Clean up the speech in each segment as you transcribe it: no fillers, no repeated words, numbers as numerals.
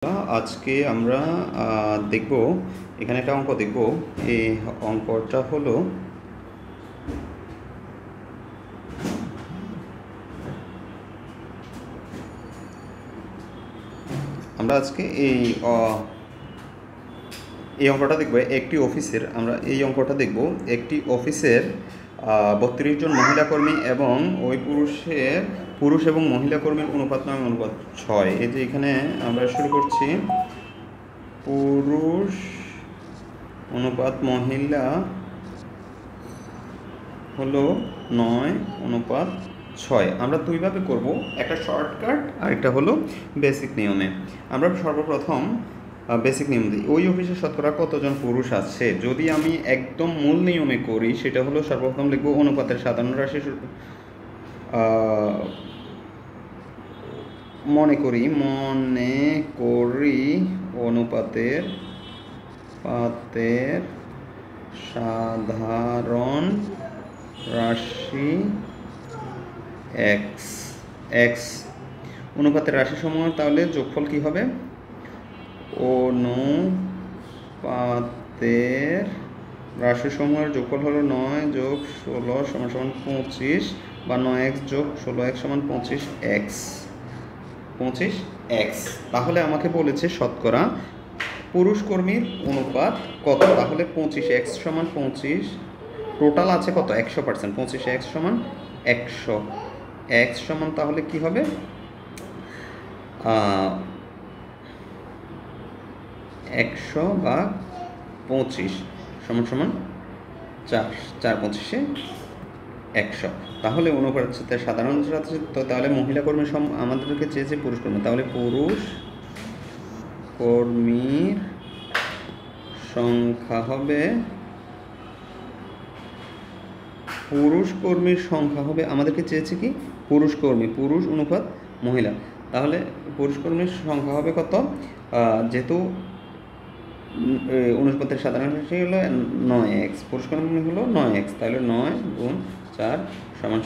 আজকে আমরা দেখব এখানে একটা অঙ্ক দেখব। এই অঙ্কটা হলো আমরা আজকে এই অঙ্কটা দেখব একটি অফিসের। আমরা এই অঙ্কটা দেখব একটি অফিসের 32 জন মহিলা কর্মী এবং ওই পুরুষ এবং মহিলা কর্মীর অনুপাত নামে অনুপাত 6। এই যে এখানে আমরা শুরু করছি পুরুষ অনুপাত মহিলা হলো 9:6। আমরা দুইভাবে করব, একটা শর্টকাট আর একটা হলো বেসিক নিয়মে। আমরা সর্বপ্রথম বেসিক নিয়ম দিই। ওই অফিসে শতকরা কতজন পুরুষ আছে। যদি আমি একদম মূল নিয়মে করি সেটা হলো সর্বপ্রথম লিখব অনুপাতের সাধারণ রাশি। মনে করি অনুপাতের সাধারণ রাশি এক্স। অনুপাতের রাশিসমূহ তাহলে যোগফল কি হবে? অনুপাতের রাশিসমূহের যোগফল হলো 9 যোগ 16 সমান 25, বা 9x যোগ 16x সমান 25x। তাহলে আমাকে বলেছে শতকরা পুরুষ কর্মীর অনুপাত কত। তাহলে 25x সমান 25, টোটাল আছে কত? 100%। 25x সমান 100। x সমান তাহলে কি হবে? 100 বা 25 সমান 4 25-এ 100। তাহলে অনুপাতের সাধারণ রাশি। তো তাহলে মহিলা কর্মী আমাদেরকে চেয়েছে পুরুষ কর্মী, তাহলে পুরুষ কর্মীর সংখ্যা হবে আমাদেরকে চেয়েছে কি? পুরুষ কর্মী, পুরুষ অনুপাত মহিলা। তাহলে পুরুষ কর্মীর সংখ্যা হবে কত? যেহেতু অনুপাতের সাধারণ রাশি হলো 9x, পুরুষ কর্মী হলো 9x, তাহলে 9 গুণ 4 সমান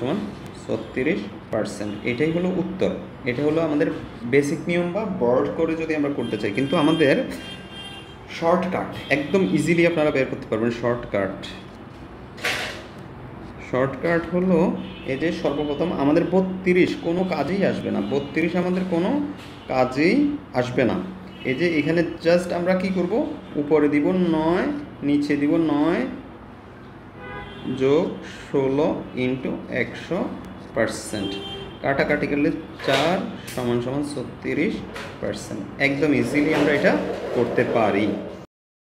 36%। এটাই হলো উত্তর। এটা হলো আমাদের বেসিক নিয়ম, বা বর্ড করে যদি আমরা করতে চাই। কিন্তু আমাদের শর্টকাট একদম ইজিলি আপনারা বের করতে পারবেন। শর্টকাট হলো এই যে সর্বপ্রথম আমাদের 32 কোনো কাজেই আসবে না। 32 আমাদের কোনো কাজেই আসবে না। এই যে এখানে জাস্ট আমরা কি করব? উপরে দিব 9, নিচে দিব 9 যোগ 16 ইন্টু 100%। কাটাকাটি করলে 4 সমান 36%। একদম ইজিলি আমরা এটা করতে পারি।